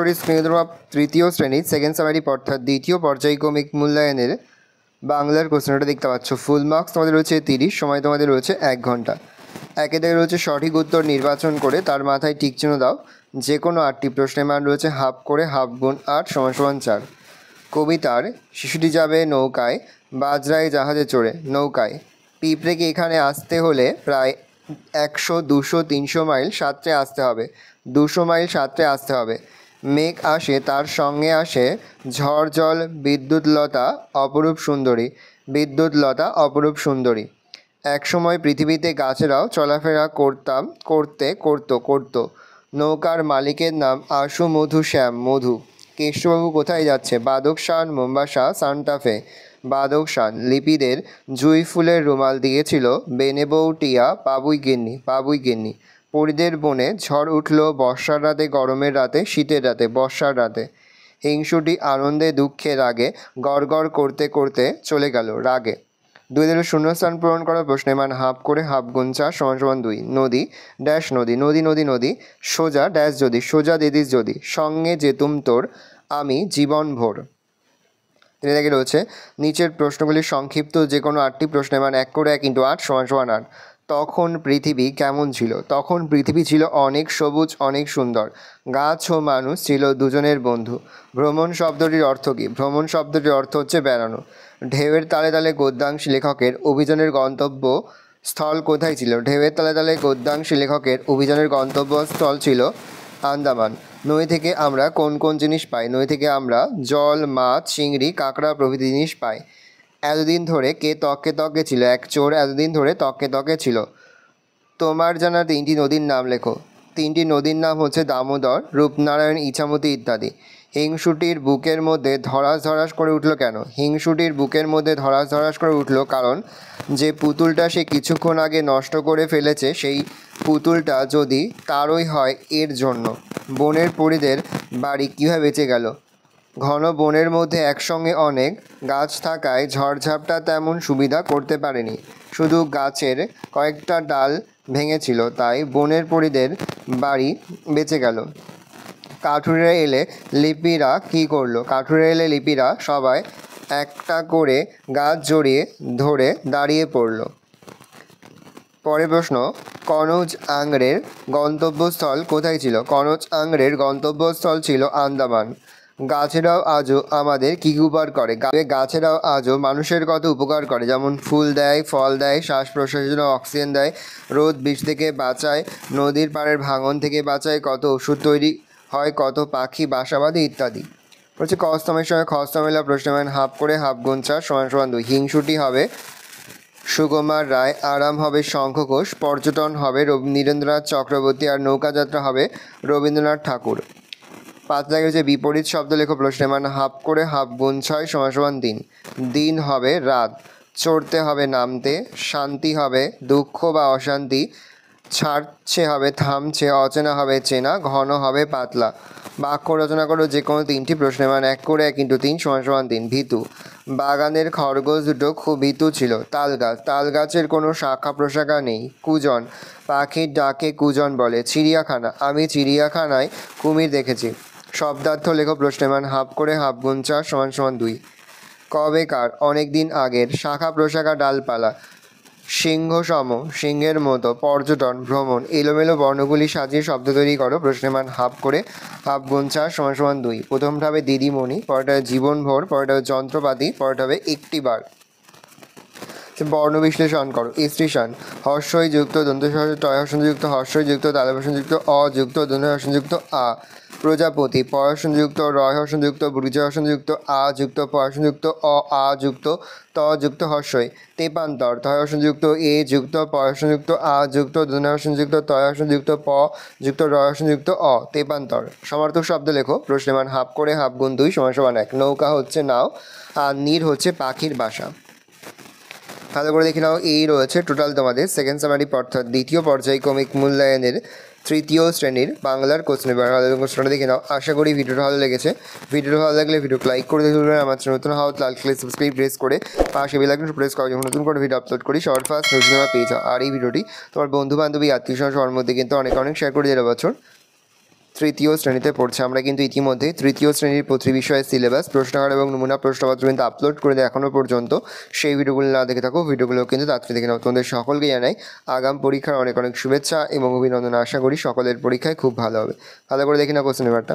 সরাসরি স্ক্রিনে দেওয়া তৃতীয় শ্রেণীর সেকেন্ড সামারি অর্থাৎ দ্বিতীয় পর্যায়ক্রমিক মূল্যায়নের বাংলার কোশ্চেনটা দেখতে পাচ্ছ। ফুল মার্কস তোমাদের রয়েছে 30, সময় তোমাদের রয়েছে 1 ঘন্টা। একে থেকে রয়েছে সঠিক উত্তর নির্বাচন করে তার মাথায় টিক চিহ্ন দাও। যে কোনো 8টি প্রশ্নের মান রয়েছে হাফ করে, হাফ গুণ 8 = 4। কবিতার শিশুটি যাবে নৌকায়, বাজরায় জাহাজে চড়ে। নৌকায় পিঁপড়েকে এখানে আসতে হলে প্রায় 100, 200, 300 মাইল সাঁতরে আসতে হবে। 200 মাইল সাঁতরে আসতে হবে। মেঘ আসে, তার সঙ্গে আসে ঝড় জল, বিদ্যুৎলতা অপরূপ সুন্দরী। বিদ্যুৎলতা অপরূপ সুন্দরী। এক সময় পৃথিবীতে গাছেরাও চলাফেরা করতো। নৌকার মালিকের নাম আশু মধু শ্যাম মধু। কেষ্টবাবু কোথায় যাচ্ছে? বাদকশান, মোম্বাসা, সান্টাফে। বাদকশান লিপিদের জুঁই ফুলের রুমাল দিয়েছিল বেনেবৌটিয়া বাবুই গিন্নি। পরিদের বনে ঝড় উঠল বর্ষার রাতে, গরমের রাতে, শীতের রাতে, বর্ষার রাতে। হিংসুটি আনন্দে দুঃখে রাগে গড় করতে করতে চলে গেল রাগে। 2 দিনের শূন্যস্থান পূরণ করা। প্রশ্নের মান হাফ করে, হাফ গুণ 4 = 2। নদী ড্যাশ নদী, নদী সোজা ড্যাশ যদি, সোজা দিদিস যদি, সঙ্গে যেতুম তোর আমি জীবন ভোর। তিনি দেখে রয়েছে নিচের প্রশ্নগুলির সংক্ষিপ্ত যে কোনো 8টি প্রশ্নের মান 1 করে 1 × 8 = 8। তখন পৃথিবী কেমন ছিল? তখন পৃথিবী ছিল অনেক সবুজ, অনেক সুন্দর। গাছ ও মানুষ ছিল দুজনের বন্ধু। ভ্রমণ শব্দটির অর্থ কী? ভ্রমণ শব্দটির অর্থ হচ্ছে বেড়ানো। ঢেউয়ের তালে তালে গদ্যাংশ লেখকের অভিযানের গন্তব্য স্থল কোথায় ছিল? ঢেউয়ের তালে তালে গদ্যাংশ লেখকের অভিযানের গন্তব্যস্থল ছিল আন্দামান। নদী থেকে আমরা কোন কোন জিনিস পাই? নদী থেকে আমরা জল, মাছ, চিংড়ি, কাঁকড়া প্রভৃতি জিনিস পাই। এতদিন ধরে কে তককে ছিল? এক চোর এতদিন ধরে তককে ছিল। তোমার জানা 3টি নদীর নাম লেখো। 3টি নদীর নাম হচ্ছে দামোদর, রূপনারায়ণ, ইছামতি ইত্যাদি। হিংসুটির বুকের মধ্যে ধড়াস করে উঠল কেন? হিংসুটির বুকের মধ্যে ধড়াস করে উঠল কারণ যে পুতুলটা সে কিছুক্ষণ আগে নষ্ট করে ফেলেছে সেই পুতুলটা যদি তারই হয় এর জন্য। বনের পরীদের বাড়ি কীভাবে বেঁচে গেল? ঘন বনের মধ্যে একসঙ্গে অনেক গাছ থাকায় ঝড়ঝাপটা তেমন সুবিধা করতে পারেনি, শুধু গাছের কয়েকটা ডাল ভেঙেছিল, তাই বনের পরীদের বাড়ি বেঁচে গেল। কাঠুরে এলে লিপিরা কী করলো? কাঠুরে এলে লিপিরা সবাই একটা করে গাছ জড়িয়ে ধরে দাঁড়িয়ে পড়ল। পরের প্রশ্ন, কনৌজ আংরের গন্তব্যস্থল কোথায় ছিল? কনৌজ আংরের গন্তব্যস্থল ছিল আন্দামান। গাছেরাও আজও আমাদের কী উপকার করে? গাছেরাও আজও মানুষের কত উপকার করে, যেমন ফুল দেয়, ফল দেয়, শ্বাস প্রশ্বাসের জন্য অক্সিজেন দেয়, রোদ বীজ থেকে বাঁচায়, নদীর পাড়ের ভাঙন থেকে বাঁচায়, কত ওষুধ তৈরি হয়, কত পাখি বাসা বাঁধে ইত্যাদি। হচ্ছে কস্তমের সঙ্গে খস্ত মেলা। প্রশ্নের মান হাফ করে, হাফ গুণ 4 = 2। হিংসুটি হবে সুকুমার রায়, আরাম হবে শঙ্খ ঘোষ, পর্যটন হবে নীরেন্দ্রনাথ চক্রবর্তী, আর নৌকাযাত্রা হবে রবীন্দ্রনাথ ঠাকুর। 5 জায়গায় হচ্ছে বিপরীত শব্দ লেখো। প্রশ্নের মান হাফ করে, হাফ গুণ 6 = 3। দিন হবে রাত, চড়তে হবে নামতে, শান্তি হবে দুঃখ বা অশান্তি, ছাড়ছে হবে থামছে, অচেনা হবে চেনা, ঘন হবে পাতলা। বাক্য রচনা করো যে কোনো 3টি। প্রশ্নের মান 1 করে 1 × 3 = 3। ভীতু, বাগানের খরগোশ দুটো খুব ভীতু ছিল। তাল গাছের কোনো শাখা প্রশাখা নেই। কুজন, পাখির ডাকে কুজন বলে। চিড়িয়াখানা, আমি চিড়িয়াখানায় কুমির দেখেছি। শব্দার্থ লেখো। প্রশ্নের মান হাফ করে, হাফ গুণ 4 = 2। কবেকার, অনেক দিন আগের। শাখা প্রশাখা, ডালপালা। সিংহসম, সিংহের মতো। পর্যটন, ভ্রমণ। এলোমেলো বর্ণগুলি সাজিয়ে শব্দ তৈরি করো। প্রশ্নের মান হাফ করে, হাফ গুণ 4 = 2। প্রথমটা হবে দিদিমণি, পরেরটা হবে জীবনভর, পরেরটা হবে যন্ত্রপাতি, পরেরটা হবে একটিবার। বর্ণ বিশ্লেষণ করো। স্টেশন, হর্ষই যুক্ত দন্ত টয় যুক্ত হর্ষই যুক্ত তালবসন যুক্ত অযুক্ত দন্ত যুক্ত আ। প্রজাপতি, পয়সন যুক্ত রয় যুক্ত বৃজহর্ষণ যুক্ত আ যুক্ত পয়সন যুক্ত অ আ যুক্ত ত যুক্ত হর্ষই। তেপান্তর, তয়সন যুক্ত এ যুক্ত পয়সন যুক্ত আ যুক্ত দন্তহর্ষণ যুক্ত তয়সন যুক্ত প যুক্ত রয়সন যুক্ত অ। তেপান্তর। সমার্থক শব্দ লেখো। প্রশ্নের মান হাফ করে, হাফ গুণ 2 = 1। নৌকা হচ্ছে নাও, আর নীর হচ্ছে পাখির বাসা। ভালো করে দেখে নাও। এই রয়েছে টোটাল তোমাদের সেকেন্ড সামারি অর্থাৎ দ্বিতীয় পর্যায়ক্রমিক মূল্যায়নের তৃতীয় শ্রেণীর বাংলার কোশ্চেন। কোশ্চেনটা দেখে নাও। আশা করি ভিডিওটা ভালো লেগেছে। ভিডিও ভালো লাগলে ভিডিওকে লাইক করে দেখবেন। আমার নতুন হওয়া লাল কালার সাবস্ক্রাইব প্রেস করে পাশে বেল আইকন প্রেস করো, যখন নতুন করে ভিডিও আপলোড করি সবার ফার্স্ট নোটিফিকেশন পেয়ে যাও। আর এই ভিডিওটি তোমার বন্ধু বান্ধবী আত্মীয় স্বজন সবার মধ্যে কিন্তু অনেক শেয়ার করে দিলে বছর। তৃতীয় শ্রেণীতে পড়ছে। আমরা কিন্তু ইতিমধ্যে তৃতীয় শ্রেণীর প্রতি বিষয়ের সিলেবাস, প্রশ্নাগার এবং নমুনা প্রশ্নপত্র কিন্তু আপলোড করে দেয় এখনও পর্যন্ত। সেই ভিডিওগুলো না দেখে থাকো, ভিডিওগুলো কিন্তু তাড়াতাড়ি দেখে নাও। তোমাদের সকলকে জানাই আগাম পরীক্ষার অনেক অনেক শুভেচ্ছা এবং অভিনন্দন। আশা করি সকলের পরীক্ষায় খুব ভালো হবে। ভালো করে দেখি না কোশ্চেন পেপারটা।